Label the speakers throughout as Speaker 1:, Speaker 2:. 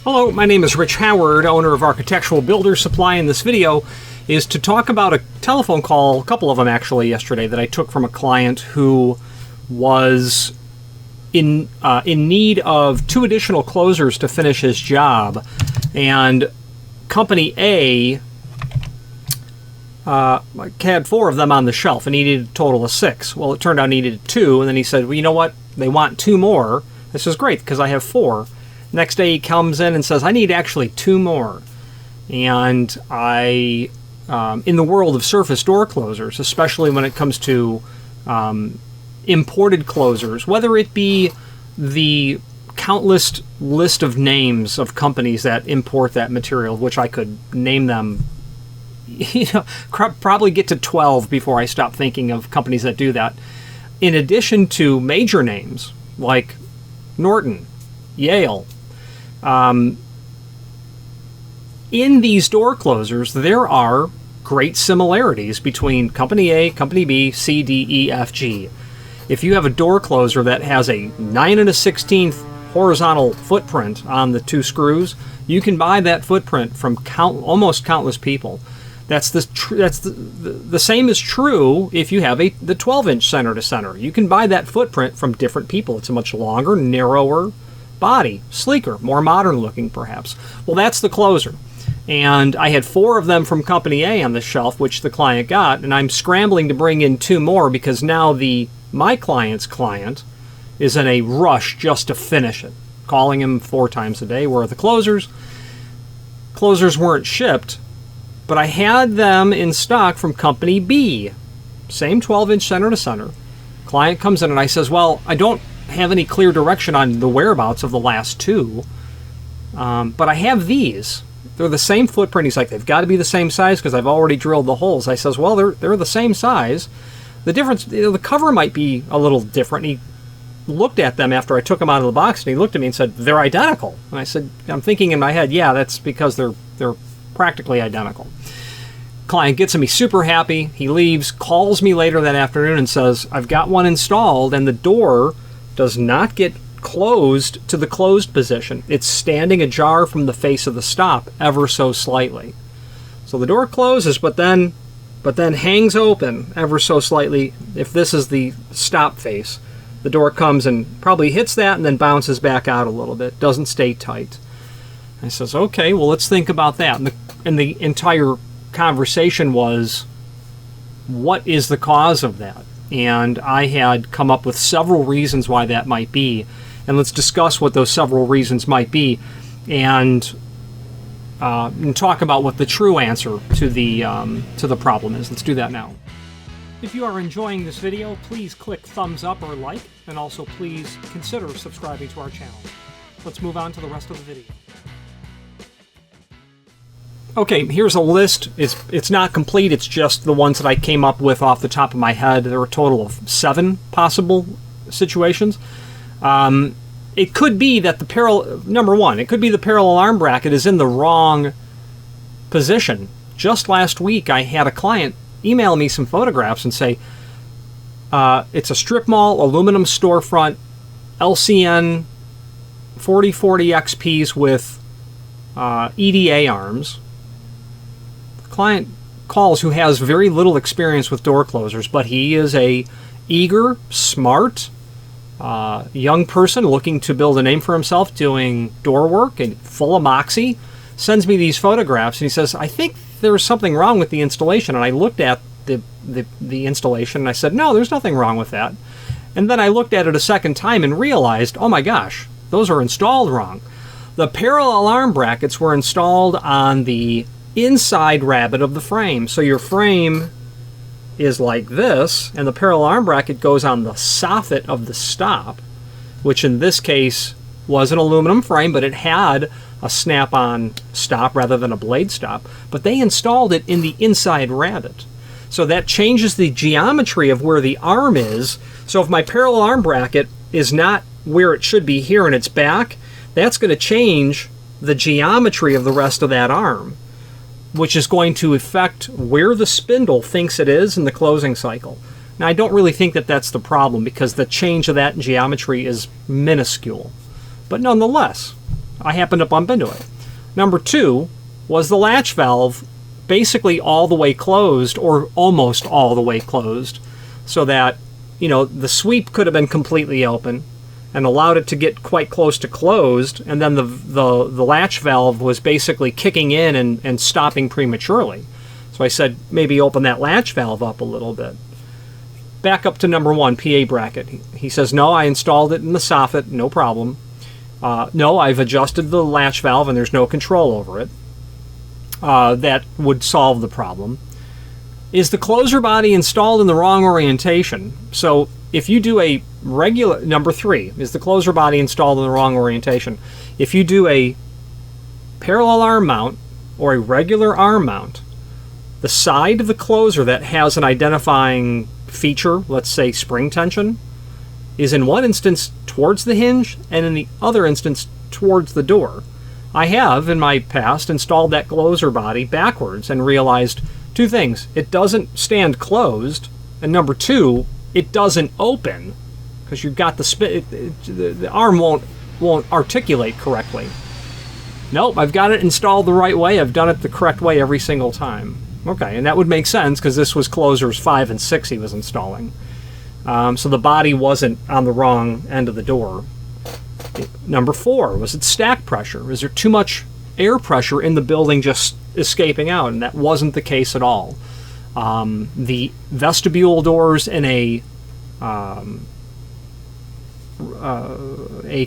Speaker 1: Hello, my name is Rich Howard, owner of Architectural Builder Supply, and this video is to talk about a telephone call, a couple of them actually yesterday, that I took from a client who was in need of 2 additional closers to finish his job. And Company A had 4 of them on the shelf and he needed a total of 6. Well, it turned out he needed 2, and then he said, well, you know what? They want 2 more. This is great because I have 4. Next day he comes in and says, I need actually 2 more. And I, in the world of surface door closers, especially when it comes to imported closers, whether it be the countless list of names of companies that import that material, which I could name them, probably get to 12 before I stop thinking of companies that do that. In addition to major names like Norton, Yale, in these door closers, there are great similarities between Company A, Company B, C, D, E, F, G. If you have a door closer that has a 9 1/16 horizontal footprint on the 2 screws, you can buy that footprint from almost countless people. The same is true if you have the 12-inch center to center. You can buy that footprint from different people. It's a much longer, narrower body, sleeker, more modern looking perhaps. Well, that's the closer. And I had 4 of them from Company A on the shelf, which the client got, and I'm scrambling to bring in 2 more because now my client's client is in a rush just to finish it, calling him 4 times a day. Where the closers weren't shipped, but I had them in stock from Company B, same 12-inch center to center. Client comes in and I says, well, I don't have any clear direction on the whereabouts of the last 2, but I have these. They're the same footprint. He's like, they've got to be the same size because I've already drilled the holes. I says, well, they're the same size. The difference, the cover might be a little different. He looked at them after I took them out of the box, and he looked at me and said, they're identical. And I said, I'm thinking in my head, yeah, that's because they're practically identical. Client gets me super happy. He leaves, calls me later that afternoon and says, I've got one installed, and the door does not get closed to the closed position. It's standing ajar from the face of the stop ever so slightly. So the door closes, but then hangs open ever so slightly. If this is the stop face, the door comes and probably hits that and then bounces back out a little bit. Doesn't stay tight. I says, okay, well, let's think about that. And the entire conversation was, what is the cause of that? And I had come up with several reasons why that might be. And let's discuss what those several reasons might be and talk about what the true answer to the problem is. Let's do that now. If you are enjoying this video, please click thumbs up or like, and also please consider subscribing to our channel. Let's move on to the rest of the video. Okay, here's a list. It's not complete. It's just the ones that I came up with off the top of my head. There are a total of 7 possible situations. It could be that number 1, it could be the parallel arm bracket is in the wrong position. Just last week, I had a client email me some photographs and say, it's a strip mall aluminum storefront LCN 4040 XPs with EDA arms. Client calls who has very little experience with door closers, but he is a eager, smart, young person looking to build a name for himself doing door work and full of moxie. Sends me these photographs and he says, I think there's something wrong with the installation. And I looked at the installation and I said, no, there's nothing wrong with that. And then I looked at it a second time and realized, oh my gosh, those are installed wrong. The parallel arm brackets were installed on the inside rabbet of the frame. So your frame is like this, and the parallel arm bracket goes on the soffit of the stop, which in this case was an aluminum frame, but it had a snap-on stop rather than a blade stop. But they installed it in the inside rabbet. So that changes the geometry of where the arm is. So if my parallel arm bracket is not where it should be here in its back, that's going to change the geometry of the rest of that arm, which is going to affect where the spindle thinks it is in the closing cycle. Now, I don't really think that that's the problem because the change of that in geometry is minuscule. But nonetheless, I happened to bump into it. Number 2 was the latch valve basically all the way closed, or almost all the way closed, so that, the sweep could have been completely open and allowed it to get quite close to closed, and then the latch valve was basically kicking in and stopping prematurely. So I said, maybe open that latch valve up a little bit. Back up to number 1, PA bracket. He says, no, I installed it in the soffit, no problem. No, I've adjusted the latch valve and there's no control over it. That would solve the problem. Is the closer body installed in the wrong orientation? So if you do a regular, number 3, is the closer body installed in the wrong orientation? If you do a parallel arm mount or a regular arm mount, the side of the closer that has an identifying feature, let's say spring tension, is in one instance towards the hinge and in the other instance towards the door. I have, in my past, installed that closer body backwards and realized 2 things. It doesn't stand closed, and number 2, it doesn't open, because you've got the arm won't articulate correctly. Nope, I've got it installed the right way. I've done it the correct way every single time. Okay, and that would make sense because this was closers 5 and 6 he was installing. So the body wasn't on the wrong end of the door. Number 4, was it stack pressure? Is there too much air pressure in the building just escaping out? And that wasn't the case at all. The vestibule doors in a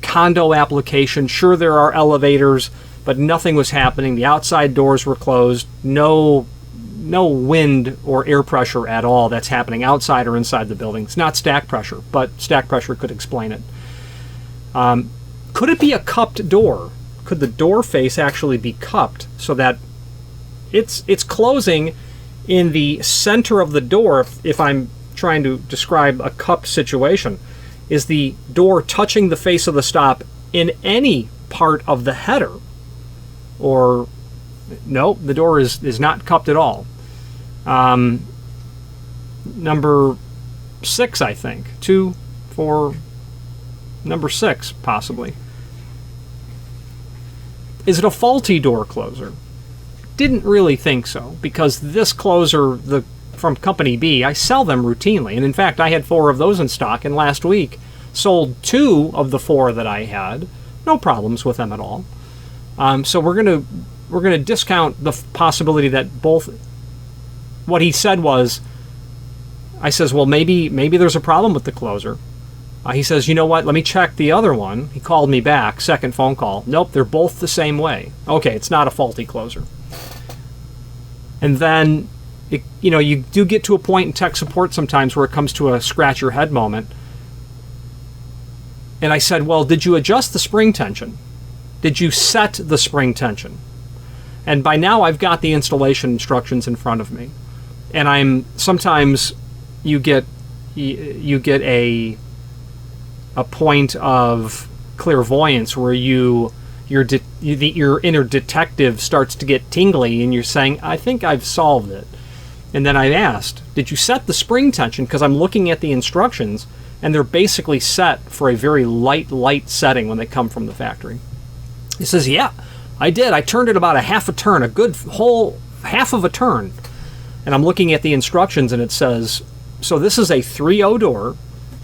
Speaker 1: condo application, sure there are elevators, but nothing was happening. The outside doors were closed. No wind or air pressure at all that's happening outside or inside the building. It's not stack pressure, but stack pressure could explain it. Could it be a cupped door? Could the door face actually be cupped so that it's closing in the center of the door? If I'm trying to describe a cupped situation, is the door touching the face of the stop in any part of the header? Or no, the door is not cupped at all. Number 6, I think. 2, 4, number 6, possibly. Is it a faulty door closer? Didn't really think so, because this closer, from Company B, I sell them routinely. And in fact, I had 4 of those in stock, and last week sold 2 of the 4 that I had. No problems with them at all. So we're gonna discount the possibility that both. What he said was, I says, well, maybe there's a problem with the closer. He says, you know what, let me check the other one. He called me back, second phone call. Nope, they're both the same way. Okay, it's not a faulty closer. And then, you do get to a point in tech support sometimes where it comes to a scratch your head moment. And I said, well, did you adjust the spring tension? Did you set the spring tension? And by now I've got the installation instructions in front of me. And sometimes you get a point of clairvoyance where your inner detective starts to get tingly and you're saying, I think I've solved it. And then I asked, did you set the spring tension? Because I'm looking at the instructions and they're basically set for a very light setting when they come from the factory. He says, yeah, I did. I turned it about a half a turn, a good whole half of a turn. And I'm looking at the instructions and it says, so this is a 3.0 door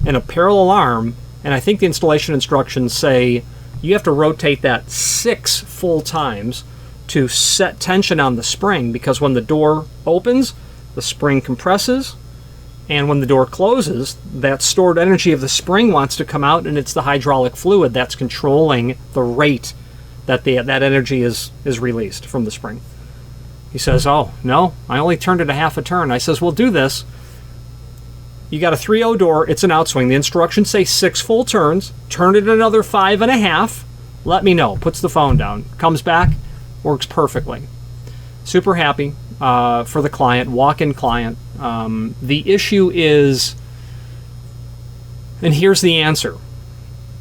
Speaker 1: and a parallel arm, and I think the installation instructions say you have to rotate that 6 full times to set tension on the spring, because when the door opens, the spring compresses, and when the door closes, that stored energy of the spring wants to come out, and it's the hydraulic fluid that's controlling the rate that that energy is released from the spring. He says, oh, no, I only turned it a half a turn. I says, well, do this. You got a 3.0 door, it's an outswing. The instructions say 6 full turns, turn it another 5.5, let me know. Puts the phone down, comes back, works perfectly. Super happy for the client, walk-in client. The issue is, and here's the answer.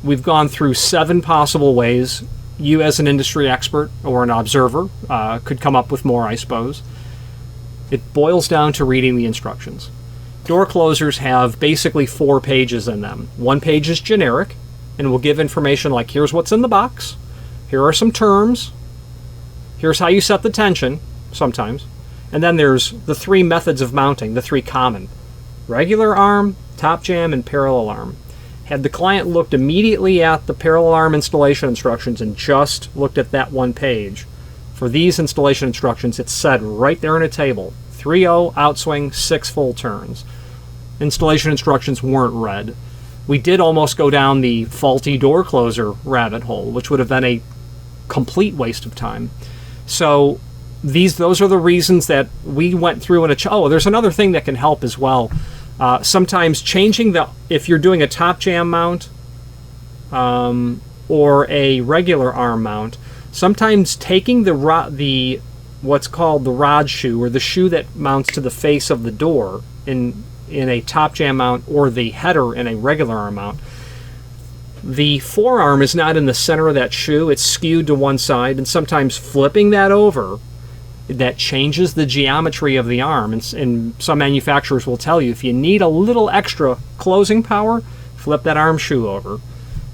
Speaker 1: We've gone through 7 possible ways. You as an industry expert or an observer could come up with more, I suppose. It boils down to reading the instructions. Door closers have basically 4 pages in them. 1 page is generic and will give information like here's what's in the box, Here are some terms. Here's how you set the tension, sometimes. And then there's the 3 methods of mounting, the 3 common. Regular arm, top jam, and parallel arm. Had the client looked immediately at the parallel arm installation instructions and just looked at that one page, for these installation instructions, it said right there in a table, 3-0 outswing, 6 full turns. Installation instructions weren't read. We did almost go down the faulty door closer rabbit hole, which would have been a complete waste of time. So those are the reasons that we went through in there's another thing that can help as well. Sometimes changing if you're doing a top jam mount or a regular arm mount, sometimes taking the what's called the rod shoe, or the shoe that mounts to the face of the door in a top jam mount, or the header in a regular arm mount, the forearm is not in the center of that shoe, it's skewed to one side, and sometimes flipping that over, that changes the geometry of the arm. And some manufacturers will tell you, if you need a little extra closing power, flip that arm shoe over.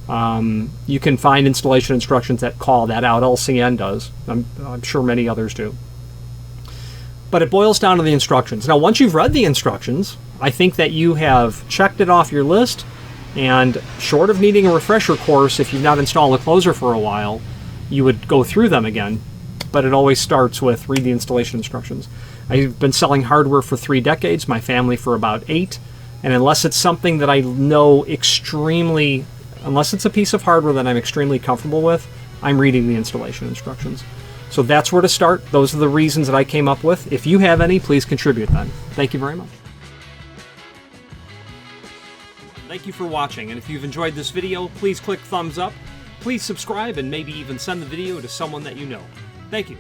Speaker 1: You can find installation instructions that call that out. LCN does. I'm sure many others do. But it boils down to the instructions. Now, once you've read the instructions, I think that you have checked it off your list, and short of needing a refresher course, if you've not installed a closer for a while, you would go through them again. But it always starts with read the installation instructions. I've been selling hardware for 3 decades, my family for about 8, and unless it's something that I know unless it's a piece of hardware that I'm extremely comfortable with, I'm reading the installation instructions. So that's where to start. Those are the reasons that I came up with. If you have any, please contribute then. Thank you very much. Thank you for watching, and if you've enjoyed this video, please click thumbs up, please subscribe, and maybe even send the video to someone that you know. Thank you.